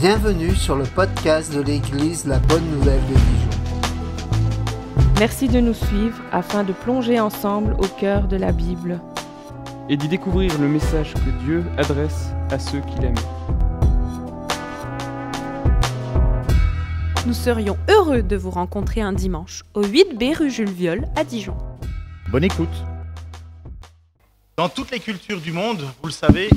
Bienvenue sur le podcast de l'Église La Bonne Nouvelle de Dijon. Merci de nous suivre afin de plonger ensemble au cœur de la Bible et d'y découvrir le message que Dieu adresse à ceux qu'il aime. Nous serions heureux de vous rencontrer un dimanche au 8B rue Jules Viol à Dijon. Bonne écoute. Dans toutes les cultures du monde, vous le savez,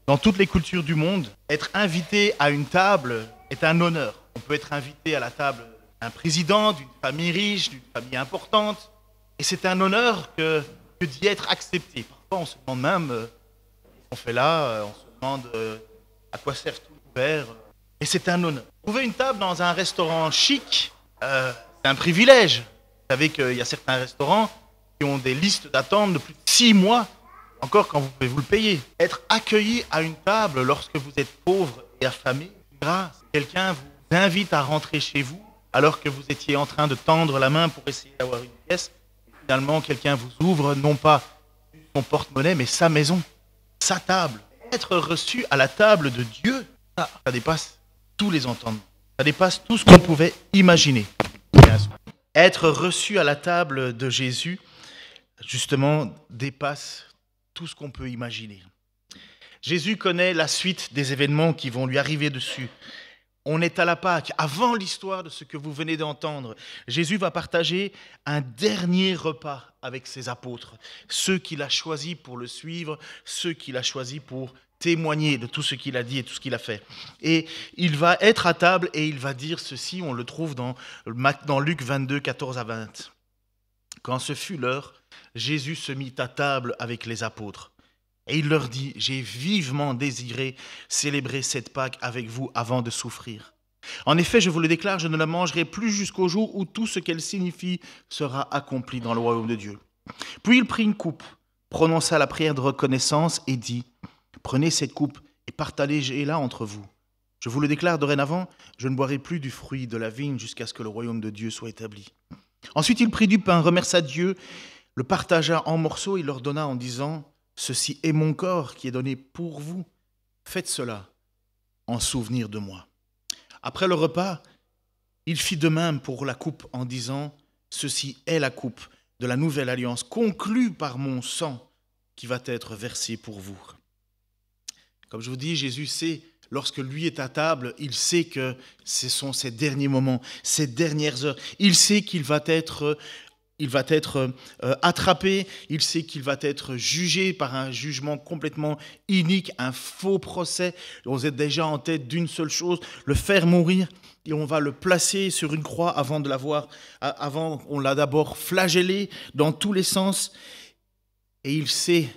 dans toutes les cultures du monde, être invité à une table est un honneur. On peut être invité à la table d'un président, d'une famille riche, d'une famille importante, et c'est un honneur que d'y être accepté. Parfois, on se demande même ce qu'on fait là, on se demande à quoi sert tout le verre. Et c'est un honneur. Trouver une table dans un restaurant chic, c'est un privilège. Vous savez qu'il y a certains restaurants qui ont des listes d'attente de plus de 6 mois, encore quand vous pouvez vous le payer. Être accueilli à une table lorsque vous êtes pauvre et affamé, grâce. Quelqu'un vous invite à rentrer chez vous alors que vous étiez en train de tendre la main pour essayer d'avoir une pièce. Et finalement, quelqu'un vous ouvre non pas son porte-monnaie, mais sa maison, sa table. Être reçu à la table de Dieu, ça dépasse tous les entendements. Ça dépasse tout ce qu'on pouvait imaginer. Être reçu à la table de Jésus, justement, dépasse tout ce qu'on peut imaginer. Jésus connaît la suite des événements qui vont lui arriver dessus. On est à la Pâque, avant l'histoire de ce que vous venez d'entendre. Jésus va partager un dernier repas avec ses apôtres, ceux qu'il a choisis pour le suivre, ceux qu'il a choisis pour témoigner de tout ce qu'il a dit et tout ce qu'il a fait. Et il va être à table et il va dire ceci, on le trouve dans Luc 22, 14 à 20. Quand ce fut l'heure, Jésus se mit à table avec les apôtres. Et il leur dit, j'ai vivement désiré célébrer cette Pâque avec vous avant de souffrir. En effet, je vous le déclare, je ne la mangerai plus jusqu'au jour où tout ce qu'elle signifie sera accompli dans le royaume de Dieu. Puis il prit une coupe, prononça la prière de reconnaissance et dit, prenez cette coupe et partagez-la entre vous. Je vous le déclare dorénavant, je ne boirai plus du fruit de la vigne jusqu'à ce que le royaume de Dieu soit établi. Ensuite, il prit du pain, remercia Dieu, le partagea en morceaux et leur donna en disant, ceci est mon corps qui est donné pour vous. Faites cela en souvenir de moi. Après le repas, il fit de même pour la coupe en disant, ceci est la coupe de la nouvelle alliance conclue par mon sang qui va être versé pour vous. Comme je vous dis, Jésus sait, lorsque lui est à table, il sait que ce sont ses derniers moments, ses dernières heures. Il sait qu'il va être attrapé, il sait qu'il va être jugé par un jugement complètement inique, un faux procès. On est déjà en tête d'une seule chose, le faire mourir, et on va le placer sur une croix avant, on l'a d'abord flagellé dans tous les sens. Et il sait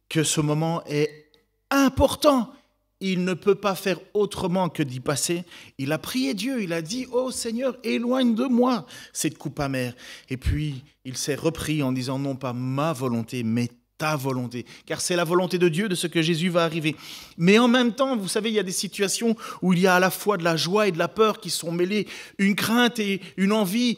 que ce moment est important. Il ne peut pas faire autrement que d'y passer. Il a prié Dieu, il a dit « Oh Seigneur, éloigne de moi cette coupe amère ». Et puis, il s'est repris en disant « Non pas ma volonté, mais ta volonté ». Car c'est la volonté de Dieu de ce que Jésus va arriver. Mais en même temps, vous savez, il y a des situations où il y a à la fois de la joie et de la peur qui sont mêlées, une crainte et une envie.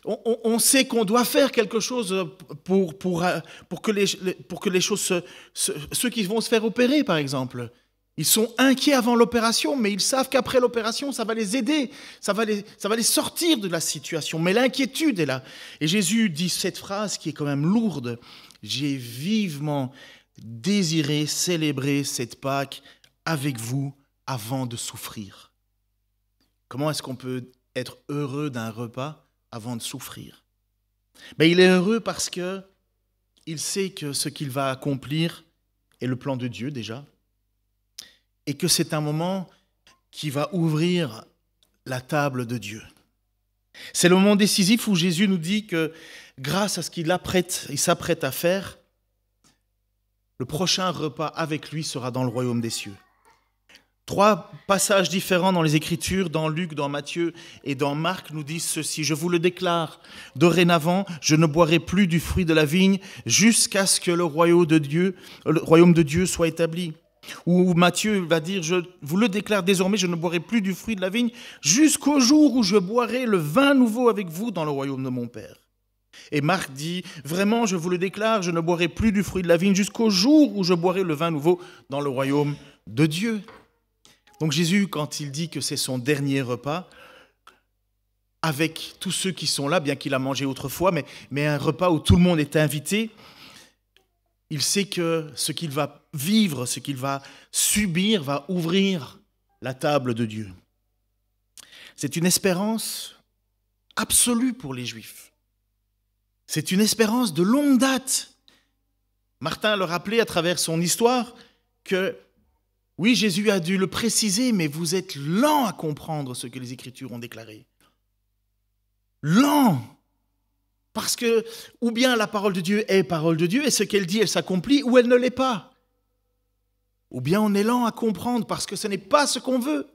On sait qu'on doit faire quelque chose pour que les choses, ceux qui vont se faire opérer par exemple, ils sont inquiets avant l'opération, mais ils savent qu'après l'opération, ça va les aider, ça va les sortir de la situation. Mais l'inquiétude est là. Et Jésus dit cette phrase qui est quand même lourde. J'ai vivement désiré célébrer cette Pâque avec vous avant de souffrir. Comment est-ce qu'on peut être heureux d'un repas avant de souffrir? Il est heureux parce que il sait que ce qu'il va accomplir est le plan de Dieu déjà, et que c'est un moment qui va ouvrir la table de Dieu. C'est le moment décisif où Jésus nous dit que grâce à ce qu'il s'apprête à faire, le prochain repas avec lui sera dans le royaume des cieux. 3 passages différents dans les Écritures, dans Luc, dans Matthieu et dans Marc, nous disent ceci. Je vous le déclare, dorénavant, je ne boirai plus du fruit de la vigne jusqu'à ce que le royaume de Dieu soit établi. Ou Matthieu va dire, je vous le déclare désormais, je ne boirai plus du fruit de la vigne jusqu'au jour où je boirai le vin nouveau avec vous dans le royaume de mon Père. Et Marc dit, vraiment, je vous le déclare, je ne boirai plus du fruit de la vigne jusqu'au jour où je boirai le vin nouveau dans le royaume de Dieu. Donc Jésus, quand il dit que c'est son dernier repas, avec tous ceux qui sont là, bien qu'il a mangé autrefois, mais un repas où tout le monde est invité, il sait que ce qu'il va vivre, ce qu'il va subir, va ouvrir la table de Dieu. C'est une espérance absolue pour les Juifs. C'est une espérance de longue date. Martin le rappelait à travers son histoire que, oui, Jésus a dû le préciser, mais vous êtes lents à comprendre ce que les Écritures ont déclaré. Lent, parce que ou bien la parole de Dieu est parole de Dieu et ce qu'elle dit, elle s'accomplit, ou elle ne l'est pas. Ou bien on est lent à comprendre parce que ce n'est pas ce qu'on veut.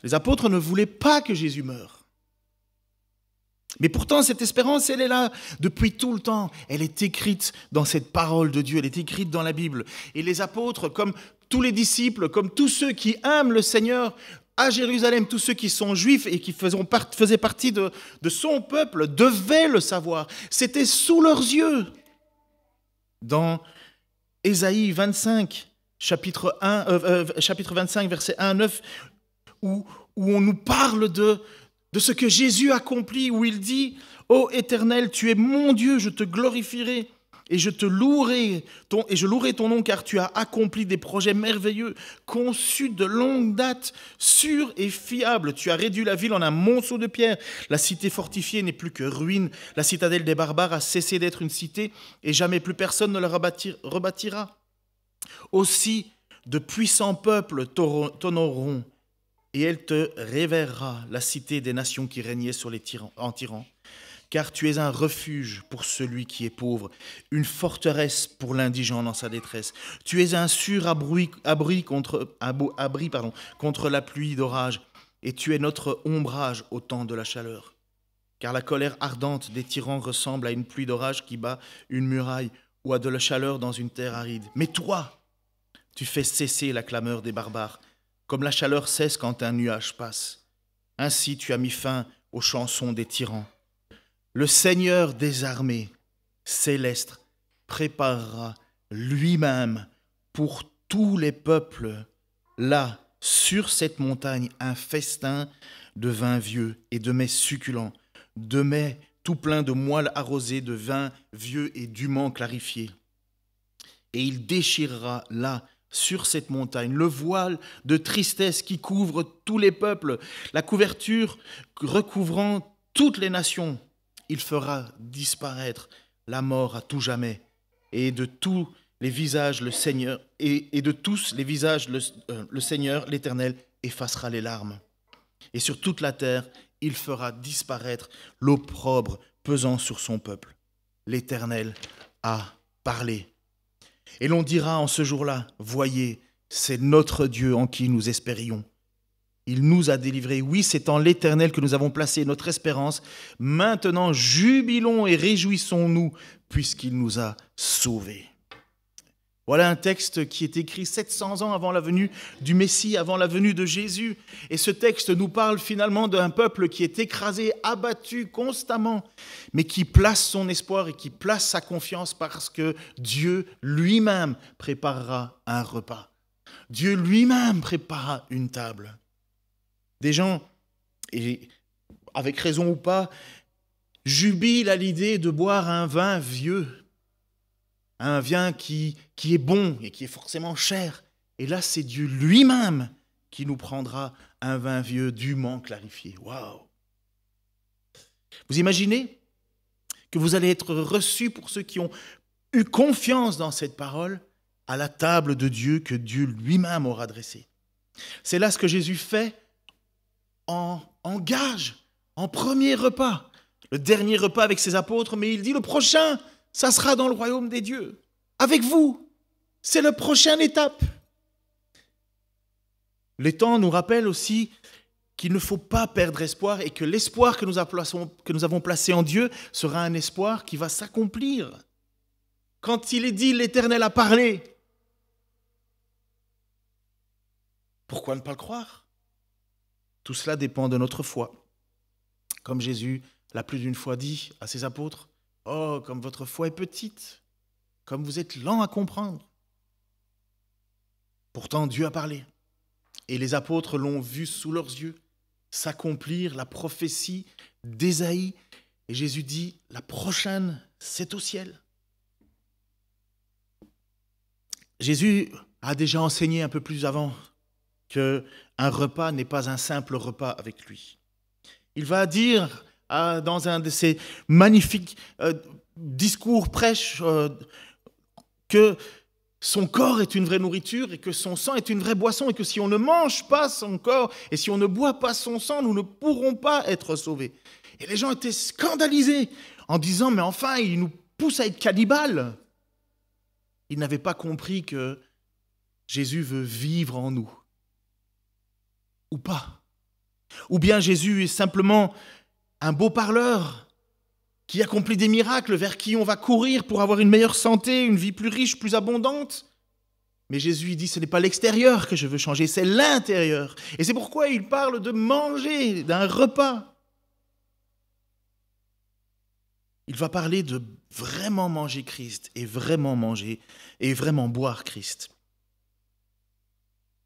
Les apôtres ne voulaient pas que Jésus meure. Mais pourtant, cette espérance, elle est là depuis tout le temps. Elle est écrite dans cette parole de Dieu, elle est écrite dans la Bible. Et les apôtres, comme tous les disciples, comme tous ceux qui aiment le Seigneur, à Jérusalem, tous ceux qui sont juifs et qui faisaient partie de son peuple devaient le savoir. C'était sous leurs yeux. Dans Ésaïe 25, chapitre 25, verset 1 à 9, où on nous parle de ce que Jésus accomplit, où il dit « Ô Éternel, tu es mon Dieu, je te glorifierai. Et je louerai ton nom, car tu as accompli des projets merveilleux, conçus de longue date, sûrs et fiables. Tu as réduit la ville en un monceau de pierre. La cité fortifiée n'est plus que ruine. La citadelle des barbares a cessé d'être une cité, et jamais plus personne ne la rebâtira. Aussi, de puissants peuples t'honoreront, et elle te révérera, la cité des nations qui régnaient sur les tyrans. Car tu es un refuge pour celui qui est pauvre, une forteresse pour l'indigent dans sa détresse. Tu es un sûr abri contre la pluie d'orage, et tu es notre ombrage au temps de la chaleur. Car la colère ardente des tyrans ressemble à une pluie d'orage qui bat une muraille ou à de la chaleur dans une terre aride. Mais toi, tu fais cesser la clameur des barbares, comme la chaleur cesse quand un nuage passe. Ainsi tu as mis fin aux chansons des tyrans. Le Seigneur des armées célestes préparera lui-même pour tous les peuples, là, sur cette montagne, un festin de vin vieux et de mets succulents, de mets tout pleins de moelle arrosée, de vin vieux et dûment clarifié. Et il déchirera là, sur cette montagne, le voile de tristesse qui couvre tous les peuples, la couverture recouvrant toutes les nations. Il fera disparaître la mort à tout jamais, et de tous les visages le Seigneur, et de tous les visages le Seigneur, l'Éternel, effacera les larmes. Et sur toute la terre, il fera disparaître l'opprobre pesant sur son peuple. L'Éternel a parlé. Et l'on dira en ce jour-là, voyez, c'est notre Dieu en qui nous espérions. Il nous a délivrés. Oui, c'est en l'Éternel que nous avons placé notre espérance. Maintenant, jubilons et réjouissons-nous, puisqu'il nous a sauvés. Voilà un texte qui est écrit 700 ans avant la venue du Messie, avant la venue de Jésus. Et ce texte nous parle finalement d'un peuple qui est écrasé, abattu constamment, mais qui place son espoir et qui place sa confiance parce que Dieu lui-même préparera un repas. Dieu lui-même préparera une table. Des gens, et avec raison ou pas, jubilent à l'idée de boire un vin vieux, un vin qui est bon et qui est forcément cher. Et là, c'est Dieu lui-même qui nous prendra un vin vieux dûment clarifié. Waouh! Vous imaginez que vous allez être reçus, pour ceux qui ont eu confiance dans cette parole, à la table de Dieu que Dieu lui-même aura dressée. C'est là ce que Jésus fait en gage, en premier repas, le dernier repas avec ses apôtres, mais il dit le prochain, ça sera dans le royaume des dieux, avec vous. C'est la prochaine étape. Les temps nous rappellent aussi qu'il ne faut pas perdre espoir et que l'espoir que nous avons placé en Dieu sera un espoir qui va s'accomplir. Quand il est dit « l'Éternel a parlé », pourquoi ne pas le croire ? Tout cela dépend de notre foi. Comme Jésus l'a plus d'une fois dit à ses apôtres, « Oh, comme votre foi est petite, comme vous êtes lents à comprendre. » Pourtant, Dieu a parlé. Et les apôtres l'ont vu sous leurs yeux s'accomplir la prophétie d'Ésaïe. Et Jésus dit, la prochaine, c'est au ciel. Jésus a déjà enseigné un peu plus avant qu'un repas n'est pas un simple repas avec lui. Il va dire dans un de ses magnifiques discours prêches que son corps est une vraie nourriture et que son sang est une vraie boisson et que si on ne mange pas son corps et si on ne boit pas son sang, nous ne pourrons pas être sauvés. Et les gens étaient scandalisés en disant « mais enfin, il nous pousse à être cannibales ». Ils n'avaient pas compris que Jésus veut vivre en nous. Ou pas. Ou bien Jésus est simplement un beau parleur qui accomplit des miracles, vers qui on va courir pour avoir une meilleure santé, une vie plus riche, plus abondante. Mais Jésus dit, ce n'est pas l'extérieur que je veux changer, c'est l'intérieur. Et c'est pourquoi il parle de manger, d'un repas. Il va parler de vraiment manger Christ et vraiment manger et vraiment boire Christ.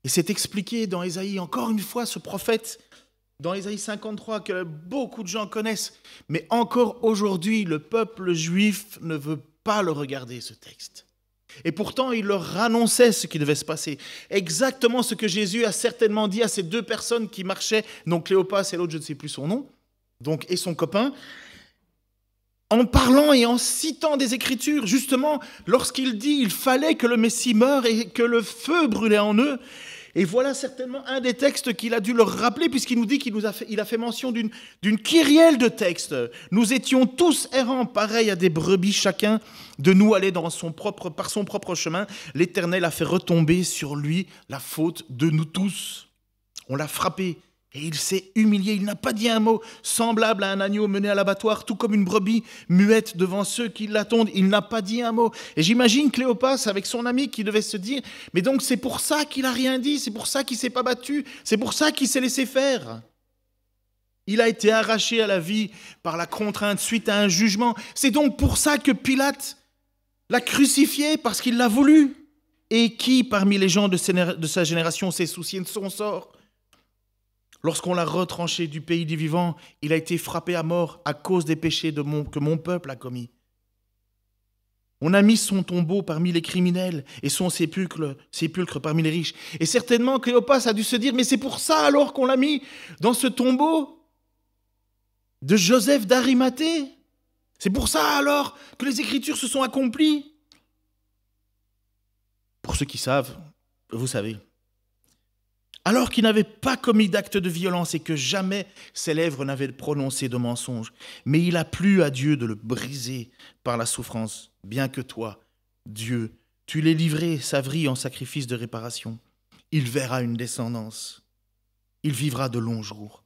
Et c'est expliqué dans Ésaïe, encore une fois, ce prophète, dans Ésaïe 53, que beaucoup de gens connaissent, mais encore aujourd'hui, le peuple juif ne veut pas le regarder, ce texte. Et pourtant, il leur annonçait ce qui devait se passer. Exactement ce que Jésus a certainement dit à ces deux personnes qui marchaient, donc Cléopas et l'autre, je ne sais plus son nom, donc, et son copain, en parlant et en citant des Écritures, justement, lorsqu'il dit « il fallait que le Messie meure et que le feu brûlait en eux », et voilà certainement un des textes qu'il a dû leur rappeler, puisqu'il nous dit qu'il a fait mention d'une kyrielle de textes. Nous étions tous errants, pareils à des brebis, chacun de nous allait par son propre chemin. L'Éternel a fait retomber sur lui la faute de nous tous. On l'a frappé. Et il s'est humilié, il n'a pas dit un mot, semblable à un agneau mené à l'abattoir, tout comme une brebis muette devant ceux qui l'attendent, il n'a pas dit un mot. Et j'imagine Cléopas avec son ami qui devait se dire, mais donc c'est pour ça qu'il n'a rien dit, c'est pour ça qu'il ne s'est pas battu, c'est pour ça qu'il s'est laissé faire. Il a été arraché à la vie par la contrainte suite à un jugement. C'est donc pour ça que Pilate l'a crucifié, parce qu'il l'a voulu. Et qui parmi les gens de sa génération s'est soucié de son sort ? Lorsqu'on l'a retranché du pays des vivants, il a été frappé à mort à cause des péchés que mon peuple a commis. On a mis son tombeau parmi les criminels et son sépulcre parmi les riches. Et certainement, Cléopas a dû se dire, mais c'est pour ça alors qu'on l'a mis dans ce tombeau de Joseph d'Arimathée. C'est pour ça alors que les Écritures se sont accomplies. Pour ceux qui savent, vous savez. Alors qu'il n'avait pas commis d'acte de violence et que jamais ses lèvres n'avaient prononcé de mensonge. Mais il a plu à Dieu de le briser par la souffrance, bien que toi, Dieu, tu l'aies livré, Savri, en sacrifice de réparation. Il verra une descendance. Il vivra de longs jours.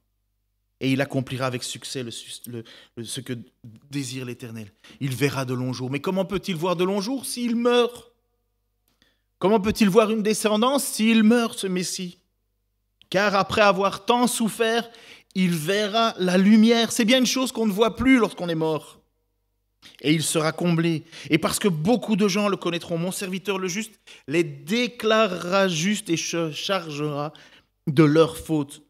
Et il accomplira avec succès ce que désire l'Éternel. Il verra de longs jours. Mais comment peut-il voir de longs jours s'il meurt ? Comment peut-il voir une descendance s'il meurt, ce Messie ? Car après avoir tant souffert, il verra la lumière. C'est bien une chose qu'on ne voit plus lorsqu'on est mort. Et il sera comblé. Et parce que beaucoup de gens le connaîtront, mon serviteur le juste les déclarera justes et se chargera de leurs fautes.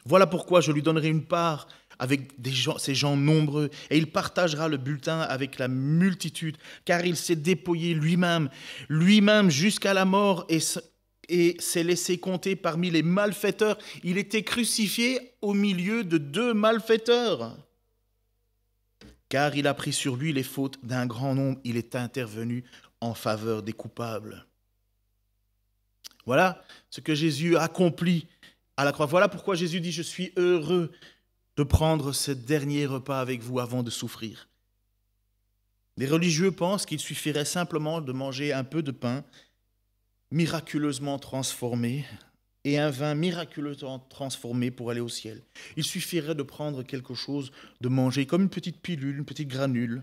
Voilà pourquoi je lui donnerai une part avec ces gens nombreux. Et il partagera le bulletin avec la multitude, car il s'est dépouillé lui-même jusqu'à la mort et s'est laissé compter parmi les malfaiteurs. Il était crucifié au milieu de deux malfaiteurs. Car il a pris sur lui les fautes d'un grand nombre, il est intervenu en faveur des coupables. Voilà ce que Jésus a accompli à la croix. Voilà pourquoi Jésus dit « Je suis heureux de prendre ce dernier repas avec vous avant de souffrir ». Les religieux pensent qu'il suffirait simplement de manger un peu de pain miraculeusement transformé et un vin miraculeusement transformé pour aller au ciel. Il suffirait de prendre quelque chose, de manger comme une petite pilule, une petite granule,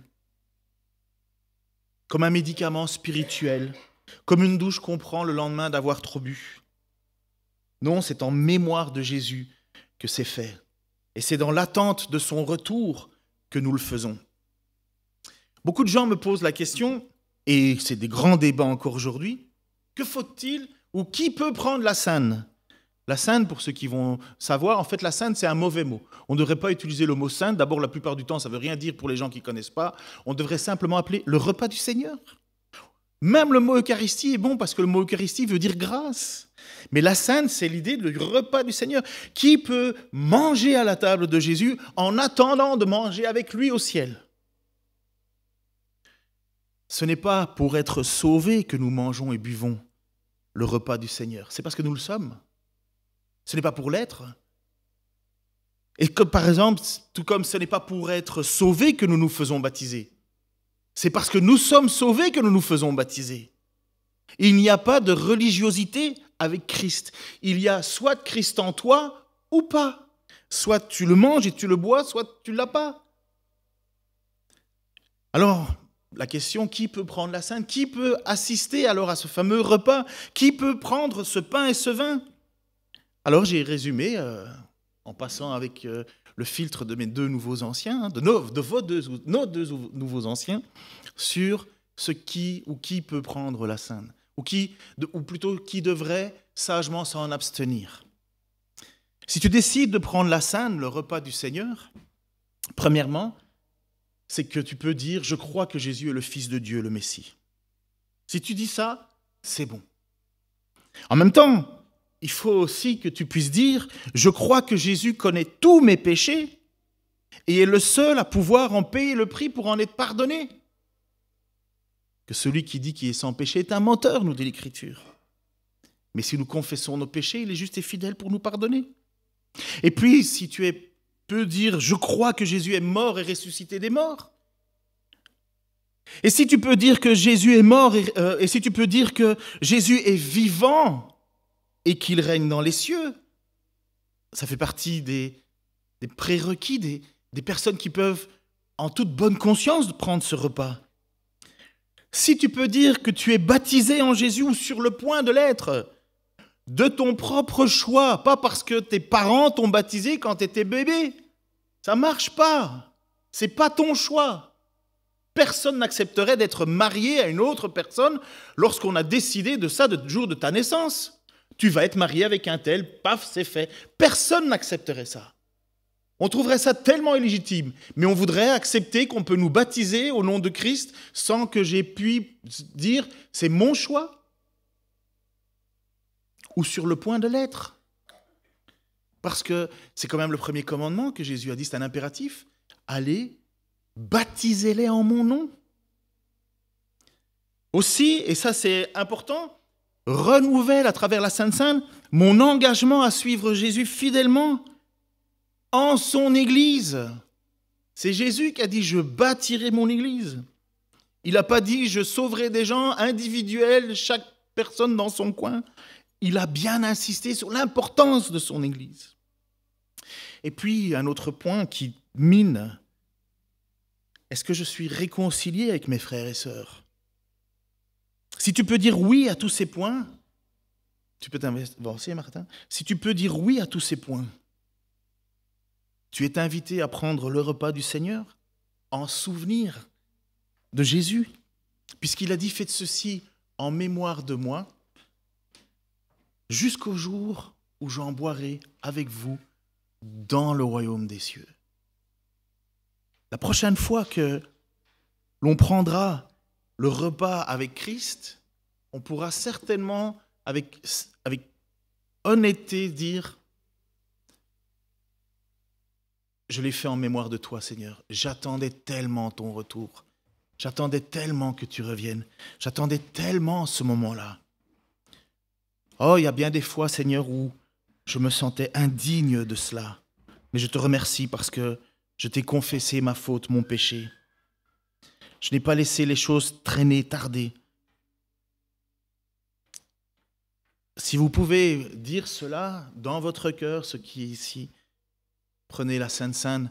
comme un médicament spirituel, comme une douche qu'on prend le lendemain d'avoir trop bu. Non, c'est en mémoire de Jésus que c'est fait. Et c'est dans l'attente de son retour que nous le faisons. Beaucoup de gens me posent la question, et c'est des grands débats encore aujourd'hui, que faut-il ou qui peut prendre la scène La sainte, pour ceux qui vont savoir, en fait, la sainte, c'est un mauvais mot. On ne devrait pas utiliser le mot sainte. D'abord, la plupart du temps, ça ne veut rien dire pour les gens qui ne connaissent pas. On devrait simplement appeler le repas du Seigneur. Même le mot Eucharistie est bon parce que le mot Eucharistie veut dire grâce. Mais la sainte, c'est l'idée du repas du Seigneur. Qui peut manger à la table de Jésus en attendant de manger avec lui au ciel? Ce n'est pas pour être sauvés que nous mangeons et buvons le repas du Seigneur. C'est parce que nous le sommes. Ce n'est pas pour l'être. Et comme par exemple, tout comme ce n'est pas pour être sauvés que nous nous faisons baptiser. C'est parce que nous sommes sauvés que nous nous faisons baptiser. Il n'y a pas de religiosité avec Christ. Il y a soit Christ en toi ou pas. Soit tu le manges et tu le bois, soit tu ne l'as pas. Alors, la question, qui peut prendre la sainte? Qui peut assister alors à ce fameux repas? Qui peut prendre ce pain et ce vin? Alors j'ai résumé, en passant avec le filtre de mes deux nouveaux anciens, nos deux nouveaux anciens, sur ce qui peut prendre la sainte, ou plutôt qui devrait sagement s'en abstenir. Si tu décides de prendre la sainte, le repas du Seigneur, premièrement, c'est que tu peux dire « Je crois que Jésus est le Fils de Dieu, le Messie ». Si tu dis ça, c'est bon. En même temps, il faut aussi que tu puisses dire « Je crois que Jésus connaît tous mes péchés et est le seul à pouvoir en payer le prix pour en être pardonné. » Que celui qui dit qu'il est sans péché est un menteur, nous dit l'Écriture. Mais si nous confessons nos péchés, il est juste et fidèle pour nous pardonner. Et puis, si tu peux dire « Je crois que Jésus est mort et ressuscité des morts », et si tu peux dire que Jésus est mort, et si tu peux dire que Jésus est vivant et qu'il règne dans les cieux, ça fait partie des prérequis, des personnes qui peuvent, en toute bonne conscience, prendre ce repas. Si tu peux dire que tu es baptisé en Jésus ou sur le point de l'être, de ton propre choix, pas parce que tes parents t'ont baptisé quand tu étais bébé, ça ne marche pas, ce n'est pas ton choix. Personne n'accepterait d'être marié à une autre personne lorsqu'on a décidé de ça le jour de ta naissance. Tu vas être marié avec un tel, paf, c'est fait. Personne n'accepterait ça. On trouverait ça tellement illégitime, mais on voudrait accepter qu'on peut nous baptiser au nom de Christ sans que j'ai pu dire « c'est mon choix » ou sur le point de l'être. Parce que c'est quand même le premier commandement que Jésus a dit, c'est un impératif. Allez, baptisez-les en mon nom. Aussi, et ça c'est important, renouvelle à travers la Sainte Seine mon engagement à suivre Jésus fidèlement en son Église. C'est Jésus qui a dit « je bâtirai mon Église ». Il n'a pas dit « je sauverai des gens individuels, chaque personne dans son coin ». Il a bien insisté sur l'importance de son Église. Et puis, un autre point qui mine, est-ce que je suis réconcilié avec mes frères et sœurs? Si tu peux dire oui à tous ces points, tu peux t'avancer, Martin. Si tu peux dire oui à tous ces points, tu es invité à prendre le repas du Seigneur en souvenir de Jésus, puisqu'il a dit « faites ceci en mémoire de moi, jusqu'au jour où j'en boirai avec vous dans le royaume des cieux. » La prochaine fois que l'on prendra le repas avec Christ, on pourra certainement, avec honnêteté, dire « Je l'ai fait en mémoire de toi, Seigneur. J'attendais tellement ton retour. J'attendais tellement que tu reviennes. J'attendais tellement ce moment-là. Oh, il y a bien des fois, Seigneur, où je me sentais indigne de cela. Mais je te remercie parce que je t'ai confessé ma faute, mon péché. Je n'ai pas laissé les choses traîner, tarder. » Si vous pouvez dire cela dans votre cœur, ceux qui ici, prenez la Sainte Seine